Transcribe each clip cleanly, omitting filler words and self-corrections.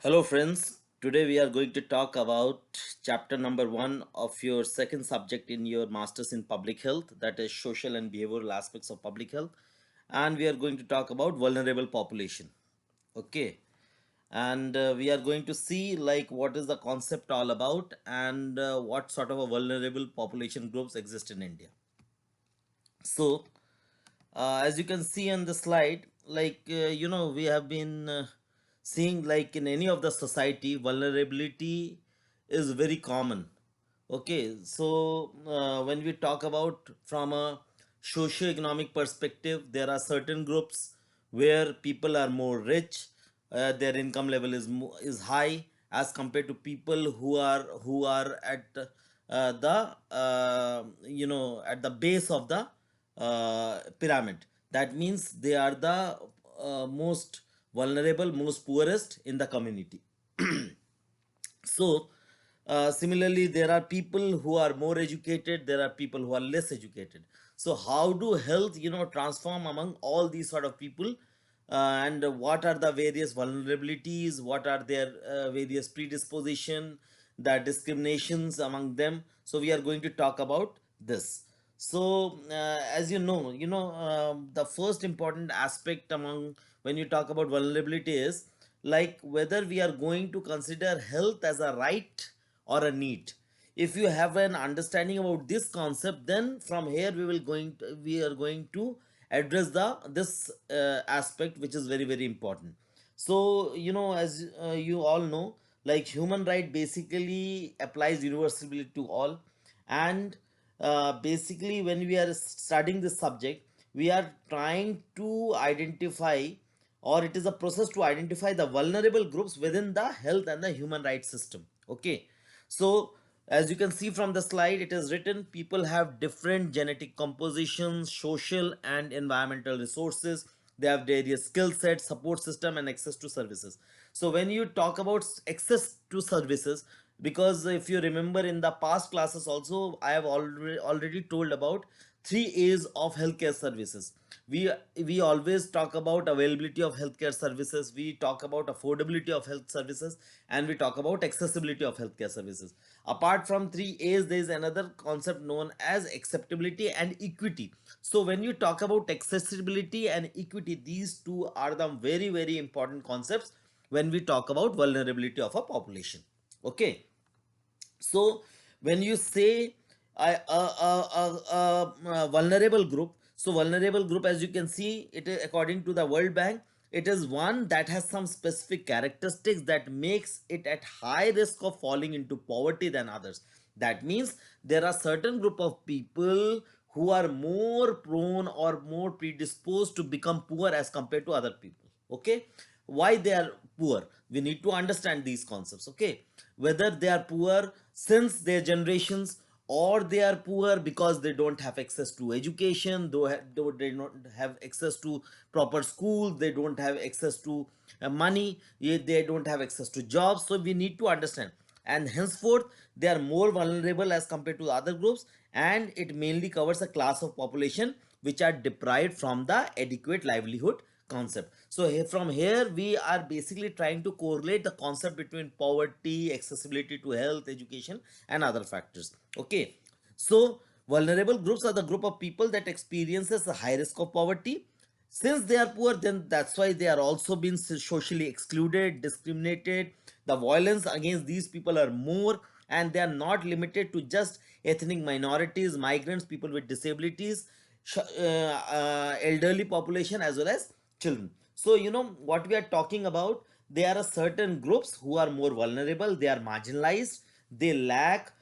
Hello, friends. Today we are going to talk about chapter number 1 of your second subject in your Masters in Public Health, that is social and behavioral aspects of public health. And we are going to talk about vulnerable population. Okay. And we are going to see like what is the concept all about and what sort of a vulnerable population groups exist in India. So, as you can see on the slide, we have been seeing like in any of the society, vulnerability is very common. Okay, so when we talk about from a socio-economic perspective, there are certain groups where people are more rich, their income level is high as compared to people who are at at the base of the pyramid. That means they are the most vulnerable, most poorest in the community. So, similarly, there are people who are more educated, there are people who are less educated. So, how do health, transform among all these sort of people? And what are the various vulnerabilities? What are their various predisposition, the discriminations among them? So, we are going to talk about this. So, as the first important aspect among when you talk about vulnerability is like whether we are going to consider health as a right or a need. If you have an understanding about this concept, then from here we are going to address the this aspect, which is very very important. So as you all know, like human right basically applies universally to all. And basically when we are studying this subject, we are trying to identify, or it is a process to identify the vulnerable groups within the health and the human rights system. Okay, so as you can see from the slide, it is written people have different genetic compositions, social and environmental resources. They have various skill sets, support system, and access to services. So when you talk about access to services, because if you remember in the past classes also, I have already told about 3 A's of healthcare services. We always talk about availability of healthcare services, we talk about affordability of health services, and we talk about accessibility of healthcare services. Apart from 3 A's, there is another concept known as acceptability and equity. So when you talk about accessibility and equity, these two are the very very important concepts when we talk about vulnerability of a population. Okay, so when you say a vulnerable group, so vulnerable group, as you can see, it is according to the World Bank, it is one that has some specific characteristics that makes it at high risk of falling into poverty than others. That means there are certain group of people who are more prone or more predisposed to become poor as compared to other people. Okay, why they are poor, we need to understand these concepts. Okay, whether they are poor since their generations, or they are poor because they don't have access to education, though they don't have access to proper school, they don't have access to money, they don't have access to jobs. So we need to understand, and henceforth they are more vulnerable as compared to other groups, and it mainly covers a class of population which are deprived from the adequate livelihood concept. So from here we are basically trying to correlate the concept between poverty, accessibility to health, education, and other factors. Okay, so vulnerable groups are the group of people that experiences a high risk of poverty. Since they are poor, then that's why they are also being socially excluded, discriminated. The violence against these people are more, and they are not limited to just ethnic minorities, migrants, people with disabilities, elderly population, as well as children. So what we are talking about, there are certain groups who are more vulnerable, they are marginalized, they lack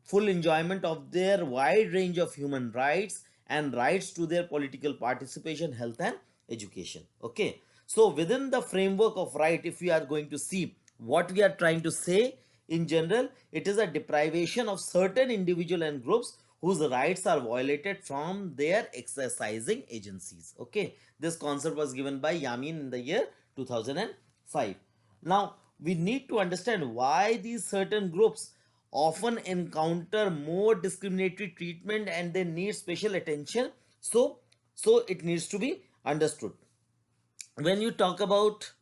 full enjoyment of their wide range of human rights and rights to their political participation, health, and education. Okay, so within the framework of right, if we are going to see what we are trying to say in general, it is a deprivation of certain individual and groups whose rights are violated from their exercising agencies. Okay, this concept was given by Yamin in the year 2005. Now we need to understand why these certain groups often encounter more discriminatory treatment and they need special attention. So it needs to be understood when you talk about.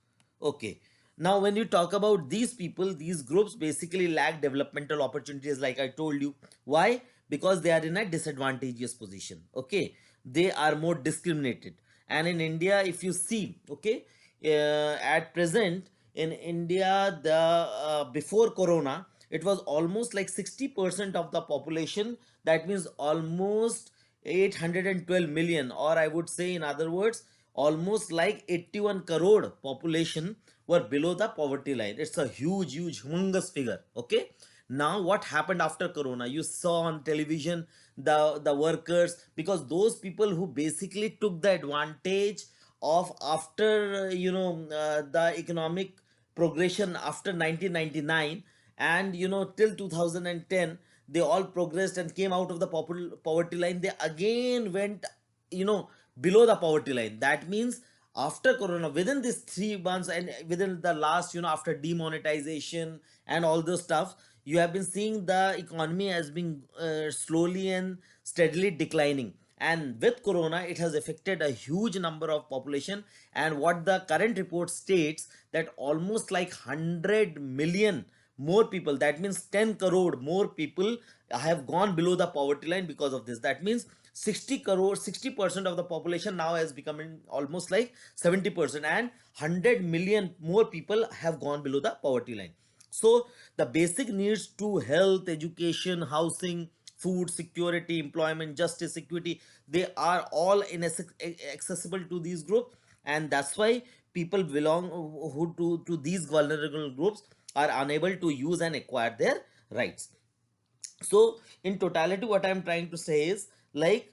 Okay, Now, when you talk about these people, these groups basically lack developmental opportunities, like I told you. Why? Because they are in a disadvantageous position. Okay, they are more discriminated. And in India, if you see, okay, at present in India, the before Corona, it was almost like 60% of the population. That means almost 812 million, or I would say, in other words, almost like 81 crore population were below the poverty line. It's a huge, huge, humongous figure. Okay. Now, what happened after Corona? You saw on television the workers, because those people who basically took the advantage of after the economic progression after 1999, and till 2010, they all progressed and came out of the poverty line. They again went you know below the poverty line. That means after Corona, within these 3 months, and within the last, after demonetization and all those stuff, you have been seeing the economy has been slowly and steadily declining. And with Corona, it has affected a huge number of population. And what the current report states, that almost like 100 million more people, that means 10 crore more people, have gone below the poverty line because of this. That means 60 crore, 60% of the population now has become almost like 70%, and 100 million more people have gone below the poverty line. So the basic needs to health, education, housing, food security, employment, justice, equity, they are all inaccessible to these groups. And that's why people belong who to these vulnerable groups are unable to use and acquire their rights. So in totality, what I'm trying to say is, like,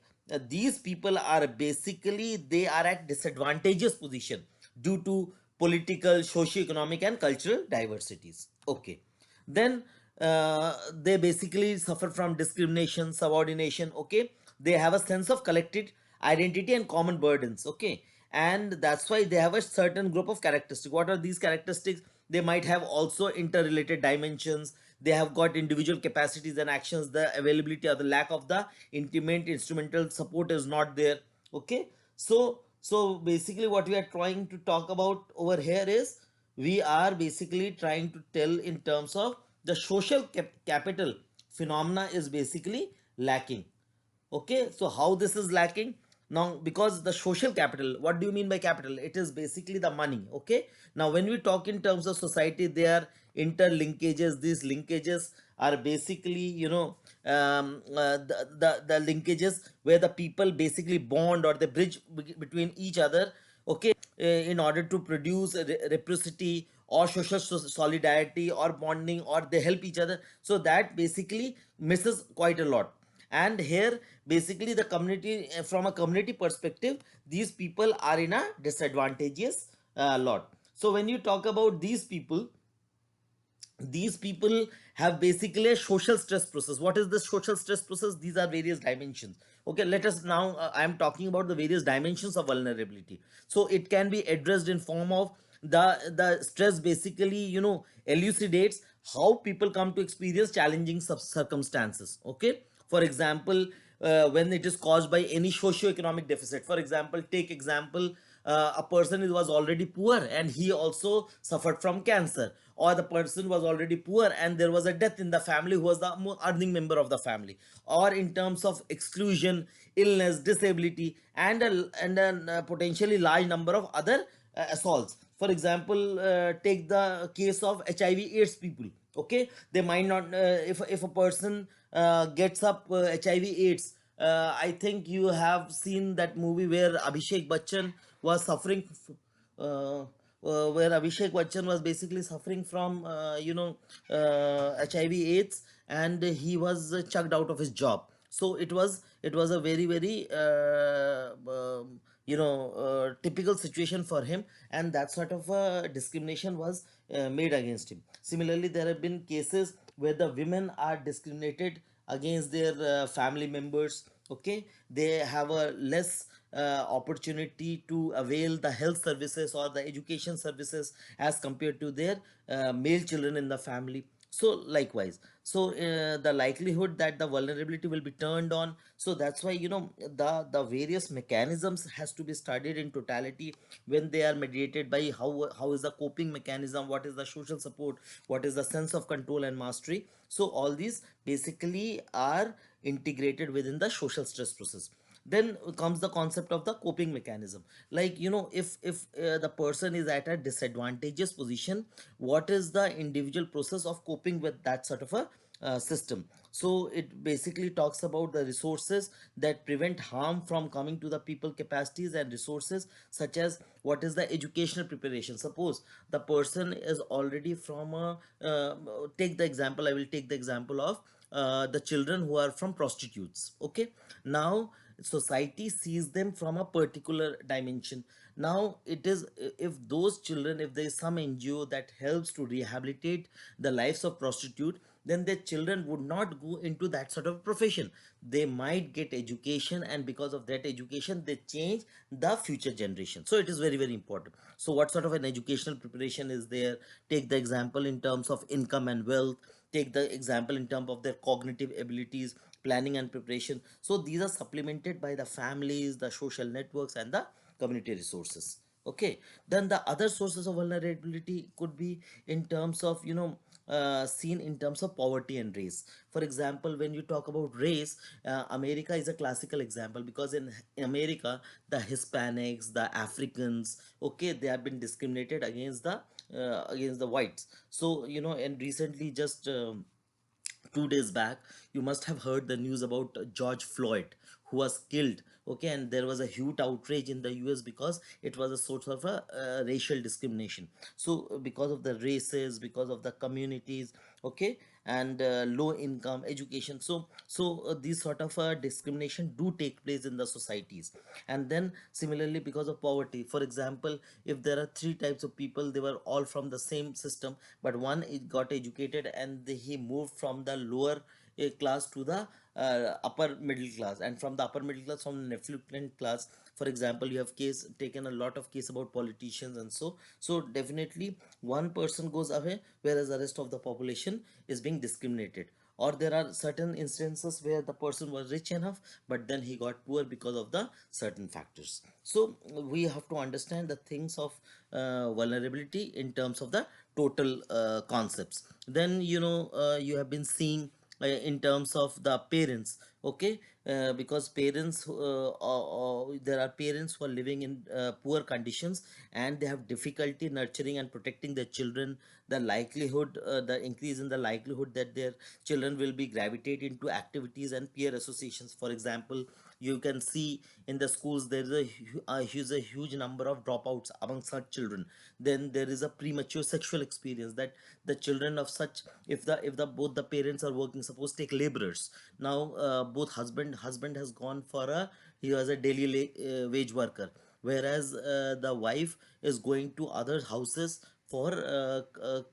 these people are basically, they are at disadvantageous position due to political, socio-economic and cultural diversities. Okay. Then they basically suffer from discrimination, subordination. Okay. They have a sense of collective identity and common burdens. Okay. And that's why they have a certain group of characteristics. What are these characteristics? They might have also interrelated dimensions. They have got individual capacities and actions. The availability or the lack of the intimate instrumental support is not there. Okay. So basically what we are trying to talk about over here is, we are basically trying to tell in terms of the social capital phenomena is basically lacking. Okay, so how this is lacking now? Because the social capital, what do you mean by capital? It is basically the money. Okay, now when we talk in terms of society, there are interlinkages. These linkages are basically, the linkages where the people basically bond, or they bridge between each other. Okay, in order to produce reciprocity or social solidarity or bonding, or they help each other. So that basically misses quite a lot. And here basically the community, from a community perspective, these people are in a disadvantageous lot. So when you talk about these people have basically a social stress process. What is the social stress process? These are various dimensions. Okay, let us now, I am talking about the various dimensions of vulnerability. So it can be addressed in form of the stress basically, elucidates how people come to experience challenging circumstances. Okay, for example, when it is caused by any socio-economic deficit. For example, take example, a person who was already poor and he also suffered from cancer, or the person was already poor and there was a death in the family who was the more earning member of the family, or in terms of exclusion, illness, disability, and a potentially large number of other assaults. For example, take the case of HIV/AIDS people. Okay, they might not, if a person gets up HIV/AIDS. I think you have seen that movie where Abhishek Bachchan was suffering, where Abhishek Bachchan was basically suffering from, HIV/AIDS, and he was chucked out of his job. So it was a very, very typical situation for him, and that sort of discrimination was made against him. Similarly, there have been cases where the women are discriminated against their family members. Okay, they have a less opportunity to avail the health services or the education services as compared to their male children in the family. So likewise, so the likelihood that the vulnerability will be turned on, so that's why, the various mechanisms has to be studied in totality when they are mediated by how is the coping mechanism, what is the social support, what is the sense of control and mastery. So all these basically are integrated within the social stress process. Then comes the concept of the coping mechanism. Like, if the person is at a disadvantageous position, what is the individual process of coping with that sort of a system. So it basically talks about the resources that prevent harm from coming to the people, capacities and resources such as what is the educational preparation. Suppose the person is already from a take the example, I will take the example of the children who are from prostitutes. Okay, now society sees them from a particular dimension. Now it is, if those children, if there is some NGO that helps to rehabilitate the lives of prostitute, then their children would not go into that sort of profession. They might get education, and because of that education they change the future generation. So it is very very important. So what sort of an educational preparation is there? Take the example in terms of income and wealth, take the example in terms of their cognitive abilities, planning and preparation. So these are supplemented by the families, the social networks and the community resources. Okay, then the other sources of vulnerability could be in terms of, seen in terms of poverty and race. For example, when you talk about race, America is a classical example, because in America the Hispanics, the Africans, okay, they have been discriminated against the whites. So, and recently, just 2 days back, you must have heard the news about George Floyd, who was killed. Okay, and there was a huge outrage in the US because it was a sort of a racial discrimination. So because of the races, because of the communities, okay, and low income education, so these sort of discrimination do take place in the societies. And then similarly, because of poverty, for example, if there are three types of people, they were all from the same system, but one is got educated and he moved from the lower class to the upper middle class, and from the upper middle class, from the affluent class. For example, you have case taken a lot of case about politicians, and so definitely one person goes away, whereas the rest of the population is being discriminated. Or there are certain instances where the person was rich enough, but then he got poor because of the certain factors. So we have to understand the things of vulnerability in terms of the total concepts. Then, you have been seeing in terms of the parents. Okay, because parents, there are parents who are living in poor conditions, and they have difficulty nurturing and protecting their children. The likelihood, the increase in the likelihood that their children will be gravitate into activities and peer associations. For example, you can see in the schools there is a huge number of dropouts among such children. Then there is a premature sexual experience, that the children of such, if the both the parents are working, suppose take laborers. Now both husband has gone for a, he was a daily wage worker, whereas the wife is going to other houses for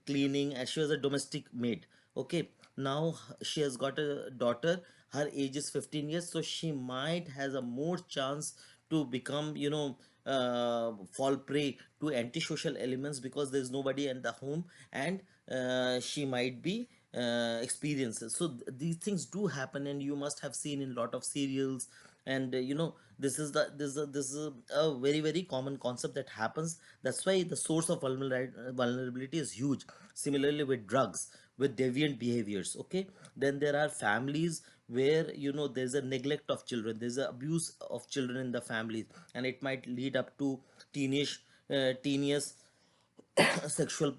cleaning, and she was a domestic maid. Okay, now she has got a daughter, her age is 15 years, so she might has a more chance to become, fall prey to antisocial elements, because there's nobody in the home, and she might be experiences. So these things do happen, and you must have seen in lot of serials. And this is a very very common concept that happens. That's why the source of vulnerability is huge. Similarly with drugs, with deviant behaviors. Okay, then there are families where, there's a neglect of children, there's a abuse of children in the families, and it might lead up to teenage sexual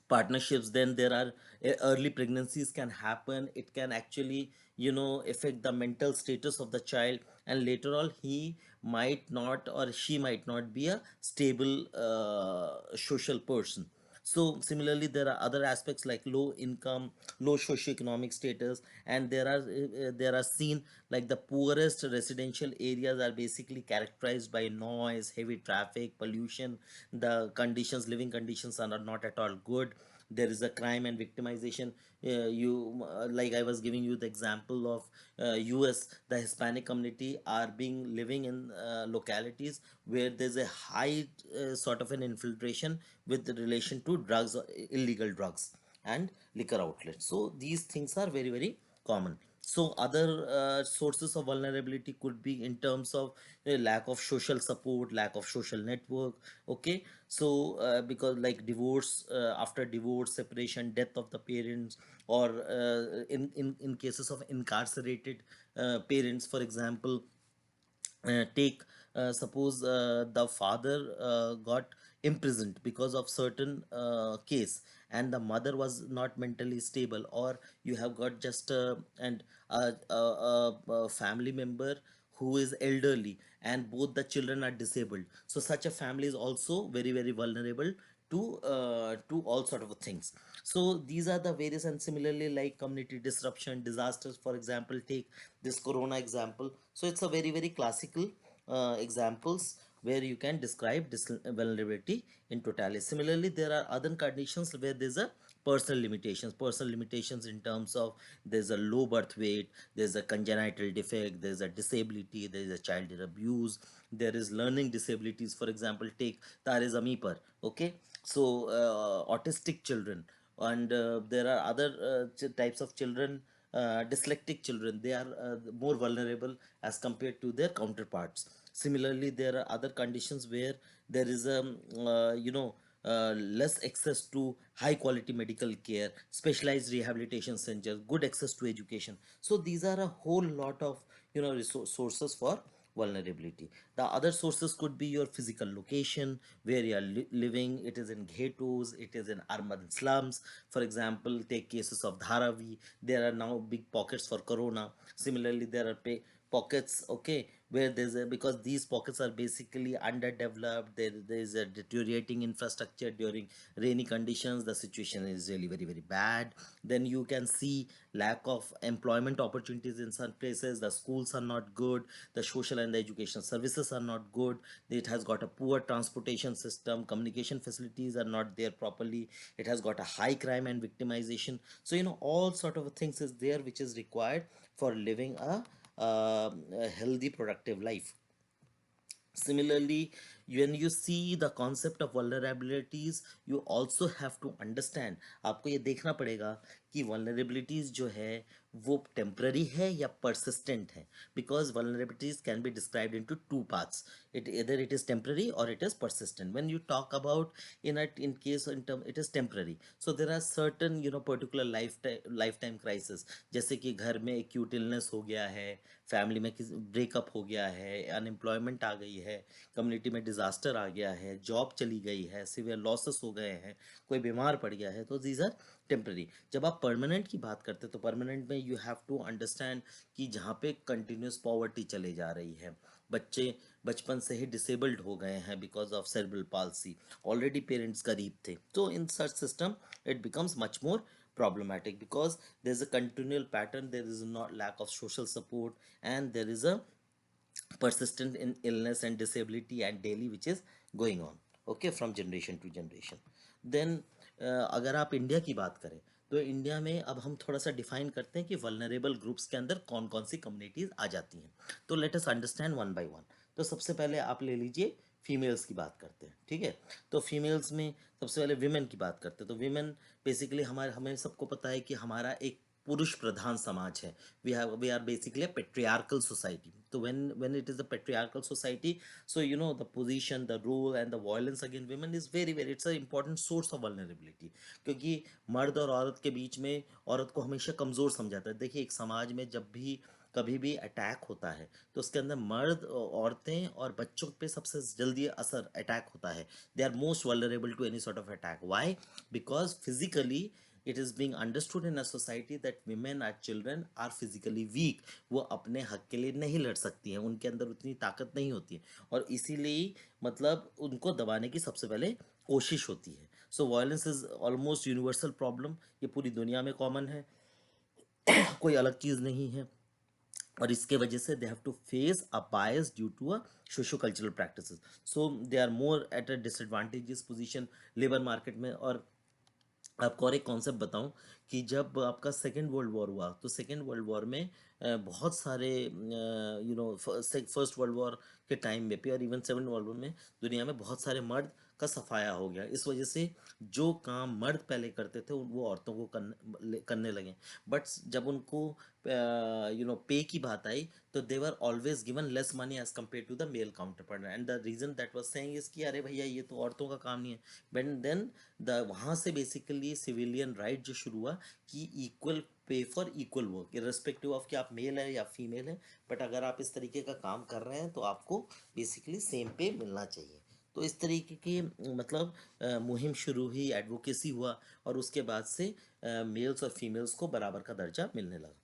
partnerships. Then there are early pregnancies can happen. It can actually, affect the mental status of the child, and later on he might not, or she might not be a stable social person. So similarly, there are other aspects like low income, low socioeconomic status, and there are seen like the poorest residential areas are basically characterized by noise, heavy traffic, pollution. The conditions, living conditions are not at all good. There is a crime and victimization. You Like I was giving you the example of US, the Hispanic community are being living in localities where there's a high sort of an infiltration with relation to drugs or illegal drugs. and liquor outlets. So these things are very, very common. So other sources of vulnerability could be in terms of lack of social support, lack of social network. Okay, so because like divorce, after divorce, separation, death of the parents, or in cases of incarcerated parents, for example, take suppose the father got imprisoned because of certain case, and the mother was not mentally stable, or you have got just and a family member who is elderly, and both the children are disabled. So such a family is also very, very vulnerable to all sort of things. So these are the various. And similarly, like community disruption, disasters, for example, take this corona example. So it's a very, very classical examples where you can describe vulnerability in totality. Similarly, there are other conditions where there's a personal limitations in terms of there's a low birth weight, there's a congenital defect, there's a disability, there is a child abuse, there is learning disabilities. For example, take Tare Zami Par. Okay, so autistic children, and there are other types of children, dyslexic children. They are more vulnerable as compared to their counterparts. Similarly, there are other conditions where there is a less access to high quality medical care, specialized rehabilitation centers, good access to education. So these are a whole lot of sources for vulnerability. The other sources could be your physical location, where you are living. It is in ghettos, it is in urban slums. For example, take cases of Dharavi. There are now big pockets for corona. Similarly, there are pockets, okay, where there's a, because these pockets are basically underdeveloped, there is a deteriorating infrastructure. During rainy conditions, the situation is really very, very bad. Then you can see lack of employment opportunities in some places. The schools are not good, the social and the education services are not good, it has got a poor transportation system, communication facilities are not there properly, it has got a high crime and victimization. So all sort of things is there which is required for living a healthy productive life. Similarly, when you see the concept of vulnerabilities, you also have to understand, आपको ये देखना पड़ेगा कि vulnerabilities जो है वो temporary है या persistent है. Because vulnerabilities can be described into two parts. It either it is temporary or it is persistent. When you talk about in case in term it is temporary, so there are certain particular lifetime crisis, जैसे कि घर में acute illness हो गया है, family में किसी breakup हो गया है, अनएम्प्लॉयमेंट आ गई है, कम्युनिटी में डिजास्टर आ गया है, जॉब चली गई है, सिवियर लॉसेस हो गए हैं, कोई बीमार पड़ गया है, तो दीज आर टेम्प्रेरी. जब आप परमानेंट की बात करते हैं तो परमानेंट में यू हैव टू अंडरस्टैंड कि जहाँ पे कंटिन्यूस पॉवर्टी चले जा रही है, बच्चे बचपन से ही डिसेबल्ड हो गए हैं because of cerebral palsy, already parents गरीब थे, तो in such system it becomes much more problematic, because there's a continual pattern, there is not lack of social support, and there is a persistent in illness and disability and daily which is going on, okay, from generation to generation. Then अगर आप India की बात करें तो India में अब हम थोड़ा सा डिफाइन करते हैं कि वल्नरेबल ग्रुप्स के अंदर कौन कौन सी कम्युनिटीज आ जाती हैं. तो let us understand one by one. तो सबसे पहले आप ले लीजिए फीमेल्स की बात करते हैं, ठीक है. तो फीमेल्स में सबसे पहले विमेन की बात करते हैं. तो विमेन बेसिकली हमारे हमें सबको पता है कि हमारा एक पुरुष प्रधान समाज है. We are basically a patriarchal society. तो when it is a patriarchal society, so the position, the role and the violence against women is very, very, it's an important source of vulnerability. क्योंकि मर्द और औरत के बीच में औरत को हमेशा कमज़ोर समझा जाता है. देखिए, एक समाज में जब भी कभी भी अटैक होता है तो उसके अंदर मर्द, औरतें और बच्चों पे सबसे जल्दी असर अटैक होता है. They are most vulnerable to any sort of attack. Why? Because physically it is being understood in a society that women or children are physically weak. वो अपने हक के लिए नहीं लड़ सकती हैं, उनके अंदर उतनी ताकत नहीं होती है, और इसीलिए मतलब उनको दबाने की सबसे पहले कोशिश होती है. So violence is almost universal problem, ये पूरी दुनिया में कॉमन है, कोई अलग चीज़ नहीं है. और इसके वजह से they have to face a bias due to a socio cultural practices. So they are more at a disadvantages position labour market में. और आपको और एक कॉन्सेप्ट बताऊं कि जब आपका सेकेंड वर्ल्ड वॉर हुआ तो सेकेंड वर्ल्ड वॉर में बहुत सारे फर्स्ट वर्ल्ड वॉर के टाइम में भी और इवन सेवन वर्ल्ड वॉर में दुनिया में बहुत सारे मर्द का सफाया हो गया। इस वजह से जो काम मर्द पहले करते थे वो औरतों को करने लगे। बट जब उनको पे की बात आई तो they were always given less money as compare to the male counterpart, and the reason that was saying is कि अरे भैया ये तो औरतों का काम नहीं है। बट देन द वहाँ से बेसिकली सिविलियन राइट जो शुरू हुआ कि equal pay for equal work, irrespective of कि आप मेल है या फीमेल है, बट अगर आप इस तरीके का काम कर रहे हैं तो आपको बेसिकली सेम पे मिलना चाहिए। तो इस तरीके की मतलब मुहिम शुरू हुई, एडवोकेसी हुआ, और उसके बाद से मेल्स और फीमेल्स को बराबर का दर्जा मिलने लगा।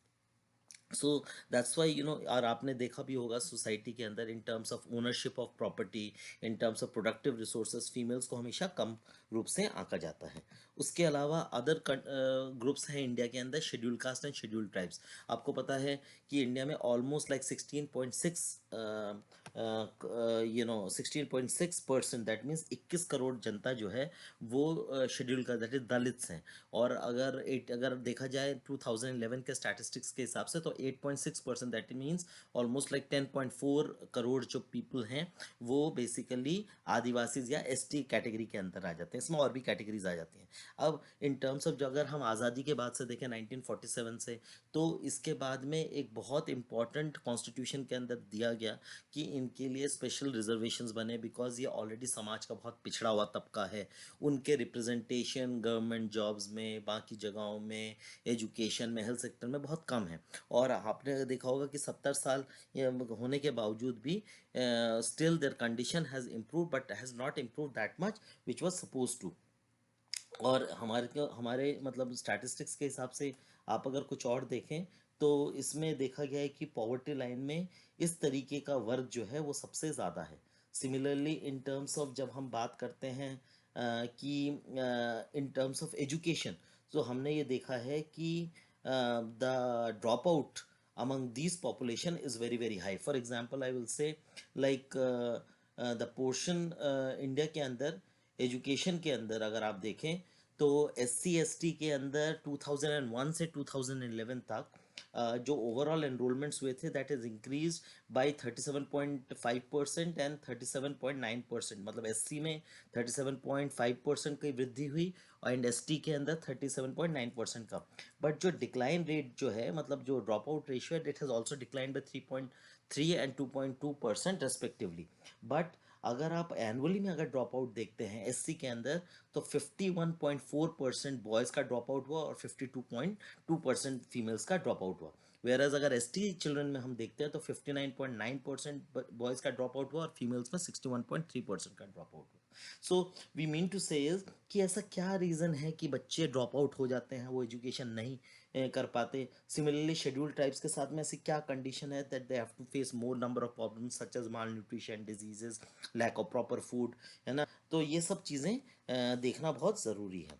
सो दैट्स वाई और आपने देखा भी होगा सोसाइटी के अंदर इन terms of ownership of property, in terms of productive resources females को हमेशा कम रूप से आंका जाता है। उसके अलावा अदर ग्रुप्स हैं इंडिया के अंदर, schedule caste and schedule tribes. आपको पता है कि इंडिया में almost like 16.6 16.6%, that means 21 crore जनता जो है वो शेड्यूल का दैट इज दलित्स हैं। और अगर देखा जाए 2011 के स्टैटिस्टिक्स के हिसाब से तो 8.6%, that means almost like 10.4 crore जो पीपल हैं वो बेसिकली आदिवासी या एसटी कैटेगरी के अंदर आ जाते हैं। इसमें और भी कैटेगरीज आ जाती हैं। अब इन टर्म्स ऑफ जो अगर हम आज़ादी के बाद से देखें 1947 से, तो इसके बाद में एक बहुत इंपॉर्टेंट कॉन्स्टिट्यूशन के अंदर दिया गया कि इनके लिए स्पेशल रिजर्वेशंस बने, बिकॉज ये ऑलरेडी समाज का बहुत पिछड़ा हुआ तबका है। उनके रिप्रेजेंटेशन गवर्नमेंट जॉब्स में, बाकी जगहों में, एजुकेशन में, हेल्थ सेक्टर में बहुत कम है। और आपने देखा होगा कि 70 साल होने के बावजूद भी still their condition has improve but has not improve that much which was suppose to. और हमारे मतलब स्टैटिस्टिक्स के हिसाब से आप अगर कुछ और देखें तो इसमें देखा गया है कि पॉवर्टी लाइन में इस तरीके का वर्ग जो है वो सबसे ज़्यादा है। सिमिलरली इन टर्म्स ऑफ जब हम बात करते हैं कि इन टर्म्स ऑफ एजुकेशन, तो हमने ये देखा है कि the drop out among these population is very very high. For example, I will say like the portion India के अंदर एजुकेशन के अंदर अगर आप देखें तो SC ST के अंदर 2001 से 2011 तक जो ओवरऑल एनरोलमेंट्स हुए थे that is increase by 37.5% and 37.9%। मतलब SC में 37.5% की वृद्धि हुई एंड ST के अंदर 37.9% का। बट जो डिक्लाइन रेट जो है, मतलब जो ड्रॉप आउट रेशियो है, it has also decline by 3.3 and 2.2% respectively. But अगर आप एनुअली में अगर ड्रॉप आउट देखते हैं SC के अंदर तो 51.4% बॉयज़ का ड्रॉप आउट हुआ और 52.2% फीमेल्स का ड्रॉप आउट हुआ। वेयर एज अगर ST चिल्ड्रन में हम देखते हैं तो 59.9% बॉयज़ का ड्रॉप आउट हुआ और फीमेल्स में 61.3% का ड्रॉप आउट हुआ। सो वी मीन टू से कि ऐसा क्या रीज़न है कि बच्चे ड्रॉप आउट हो जाते हैं, वो एजुकेशन नहीं कर पाते। सिमिलरली शेड्यूल ट्राइब्स के साथ में ऐसी क्या कंडीशन है that they have to face more number of problems such as malnutrition diseases, lack of proper food, है ना। तो ये सब चीज़ें देखना बहुत ज़रूरी है।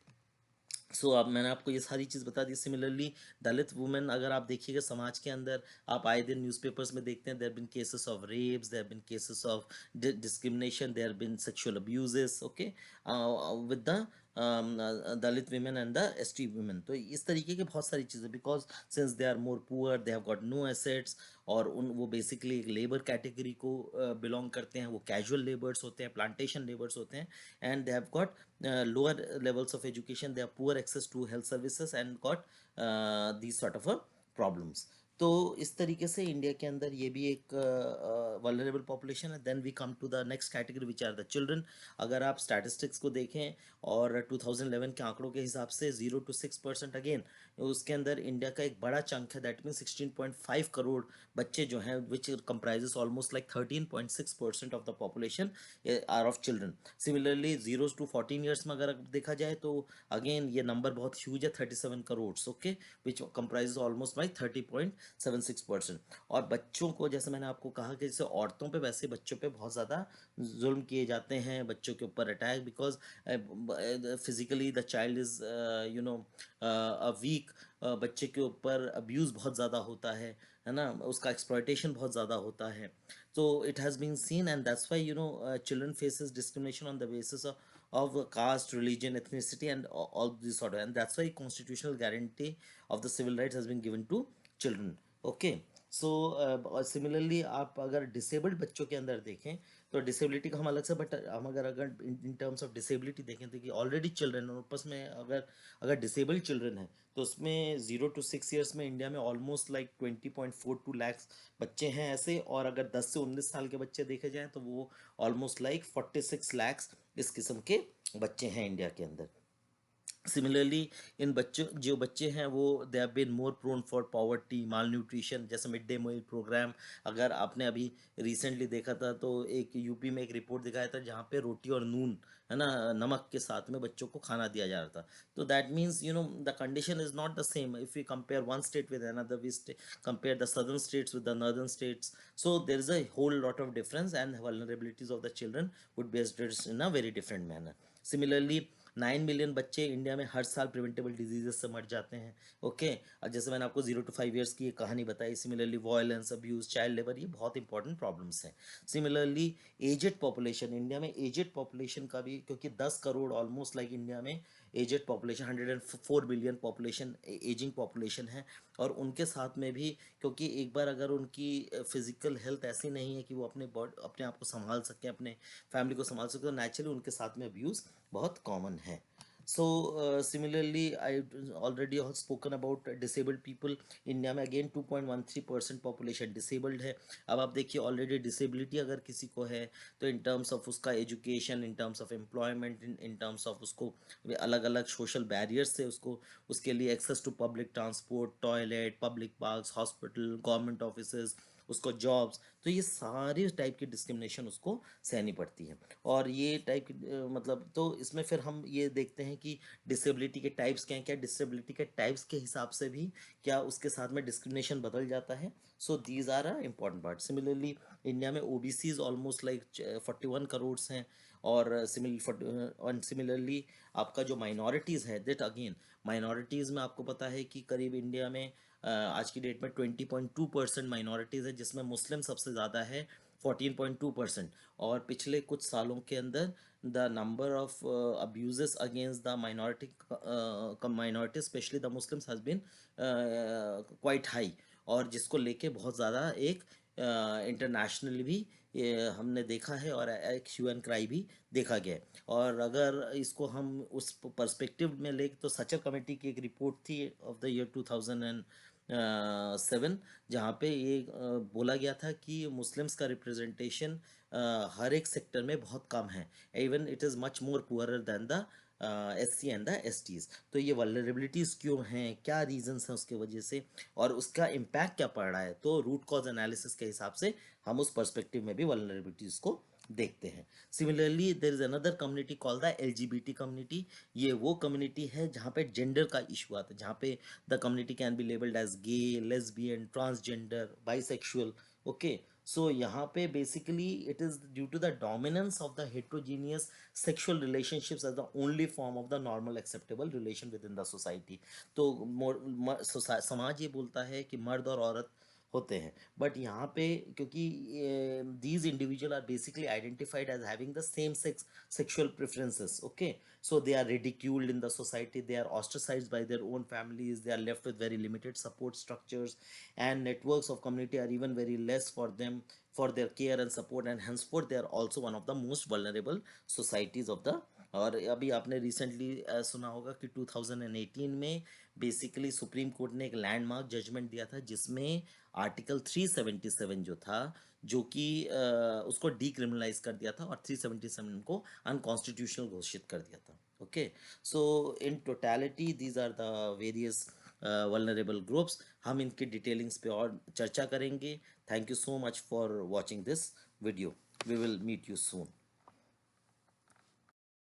सो अब मैंने आपको ये सारी चीज़ बता दी। सिमिलरली दलित वुमेन अगर आप देखिएगा समाज के अंदर, आप आए दिन न्यूज़पेपर्स में देखते हैं there been cases of rapes, there been cases of discrimination, there been sexual abuses, okay, with the Dalit women and the ST women। तो इस तरीके की बहुत सारी चीज़ें, because since they are more poor, they have got no assets, और वो basically एक लेबर कैटेगरी को बिलोंग करते हैं, वो कैजुअल लेबर्स होते हैं, प्लांटेशन लेबर्स होते हैं, and they have got lower levels of education, they have poor access to health services and got these sort of problems। तो इस तरीके से इंडिया के अंदर ये भी एक वल्नरेबल पॉपुलेशन है। Then we come to the next category which are the children. अगर आप स्टैटिस्टिक्स को देखें और 2011 के आंकड़ों के हिसाब से 0 to 6% अगेन उसके अंदर इंडिया का एक बड़ा चंक है, दैट मीन 16.5 करोड़ बच्चे जो हैं which comprises almost like 13.6% of the population are of children. Similarly 0 to 14 years में अगर देखा जाए तो अगेन ये नंबर बहुत ह्यूज है, 37 करोड़, ओके, विच कंप्राइजेस ऑलमोस्ट लाइक 30.76%। और बच्चों को, जैसे मैंने आपको कहा कि जैसे औरतों पे वैसे बच्चों पे बहुत ज़्यादा जुल्म किए जाते हैं, बच्चों के ऊपर attack, because physically the child is a weak, बच्चे के ऊपर अब्यूज़ बहुत ज़्यादा होता है ना, उसका एक्सप्लॉयटेशन बहुत ज़्यादा होता है। तो it has been seen, and that's why children faces discrimination on the basis of caste, religion, ethnicity, and all this sort of, and that's why constitutional guarantee of the civil rights has been given to children, okay। सो और similarly आप अगर disabled बच्चों के अंदर देखें तो disability का हम अलग से, बट हम अगर इन टर्म्स ऑफ डिसेबिलिटी देखें तो कि ऑलरेडी चिल्ड्रन, और ऊपर में अगर अगर डिसेबल्ड चिल्ड्रन है तो उसमें 0 to 6 ईयर्स में इंडिया में ऑलमोस्ट लाइक 20.42 लाख बच्चे हैं ऐसे, और अगर 10 से 19 साल के बच्चे देखे जाएं तो वो ऑलमोस्ट लाइक 46 लाख इस किस्म के बच्चे हैं इंडिया के अंदर। सिमिलरली इन बच्चों, जो बच्चे हैं वो they have been more prone for poverty, malnutrition, जैसे मिड डे मील प्रोग्राम। अगर आपने अभी रिसेंटली देखा था तो एक यूपी में एक रिपोर्ट दिखाया था जहाँ पे रोटी और नून, है ना, नमक के साथ में बच्चों को खाना दिया जा रहा था। तो that means the condition is not the same if you compare one state with another, we compare the southern states with the northern states, so there is a whole lot of difference and vulnerabilities of the children would be addressed in a very different manner. Similarly, 9 million बच्चे India में हर साल preventable diseases से मर जाते हैं। Okay, और जैसे मैंने आपको 0 to 5 ईयर्स की एक कहानी बताई, similarly violence, abuse, child labour, ये बहुत इंपॉर्टेंट प्रॉब्लम्स हैं। सिमिलरली एजेड पॉपुलेशन, इंडिया में एजेड पॉपुलेशन का भी, क्योंकि 10 करोड़ ऑलमोस्ट लाइक इंडिया में aged population, 104 billion population, ageing population है। और उनके साथ में भी, क्योंकि एक बार अगर उनकी फिजिकल हेल्थ ऐसी नहीं है कि वो अपने आप को संभाल सकें, अपने फैमिली को संभाल सकें, तो नेचुरली उनके साथ में अब्यूज़ बहुत कॉमन है। So similarly, I already have spoken about disabled people. India में अगेन 2.13% पॉपुलेशन डिसेबल्ड है। अब आप देखिए, ऑलरेडी डिसेबिलिटी अगर किसी को है तो इन टर्म्स ऑफ उसका education, in terms of employment, in terms of उसको अलग अलग सोशल बैरियर्स से उसको, उसके लिए access to public transport, toilet, public parks, hospital, government offices, उसको जॉब्स, तो ये सारे टाइप की डिस्क्रिमिनेशन उसको सहनी पड़ती है। और ये टाइप की मतलब, तो इसमें फिर हम ये देखते हैं कि डिसेबिलिटी के टाइप्स क्या हैं, क्या डिसेबिलिटी के टाइप्स के हिसाब से भी क्या उसके साथ में डिस्क्रिमिनेशन बदल जाता है। So these are a important part. Similarly India में ओबीसीज ऑलमोस्ट लाइक 41 करोड़ हैं। और सिमिलरली आपका जो माइनॉरिटीज़ है, दैट अगेन, माइनॉरिटीज़ में आपको पता है कि करीब इंडिया में आज की डेट में 20.2% माइनॉरिटीज़ है, जिसमें मुस्लिम सबसे ज़्यादा है 14.2%। और पिछले कुछ सालों के अंदर the number of abuses against the minority specially the Muslims has been quite high, और जिसको लेके बहुत ज़्यादा एक इंटरनेशनली भी हमने देखा है, और एक ह्यू एंड क्राई भी देखा गया है। और अगर इसको हम उस पर्सपेक्टिव में ले तो सचर कमेटी की एक रिपोर्ट थी ऑफ द ईयर 2007, जहाँ पे ये बोला गया था कि मुस्लिम्स का रिप्रेजेंटेशन हर एक सेक्टर में बहुत कम है, even it is much more poorer than the SC and the STs। तो ये वल्नरेबिलिटीज़ क्यों हैं, क्या रीजंस हैं उसके वजह से, और उसका इम्पैक्ट क्या पड़ रहा है, तो रूट कॉज एनालिसिस के हिसाब से हम उस पर्सपेक्टिव में भी वल्नरेबिलिटीज़ को देखते हैं। Similarly there is another community called the LGBT community. ये वो कम्युनिटी है जहाँ पे जेंडर का इशू आता है, जहाँ पे the community can be labelled as gay, lesbian, transgender, bisexual. Okay, so यहाँ पे basically it is due to the dominance of the heterogeneous sexual relationships as the only form of the normal acceptable relation within the society. तो समाज ये बोलता है कि मर्द और औरत होते हैं, बट यहाँ पे क्योंकि these individual are basically identified as having the same sex sexual preferences. Okay, so they are ridiculed in the society, they are ostracized by their own families, they are left with very limited support structures, and networks of community are even very less for them, for their care and support, and henceforth they are also one of the most vulnerable societies of the। और अभी आपने recently सुना होगा कि 2018 में basically supreme court ने एक landmark judgement दिया था, जिसमें आर्टिकल 377 जो था, जो कि उसको डीक्रिमिनलाइज कर दिया था, और 377 को अनकॉन्स्टिट्यूशनल घोषित कर दिया था। Okay, so in totality these are the various vulnerable groups. हम इनकी डिटेलिंग्स पे और चर्चा करेंगे। Thank you so much for watching this video. We will meet you soon.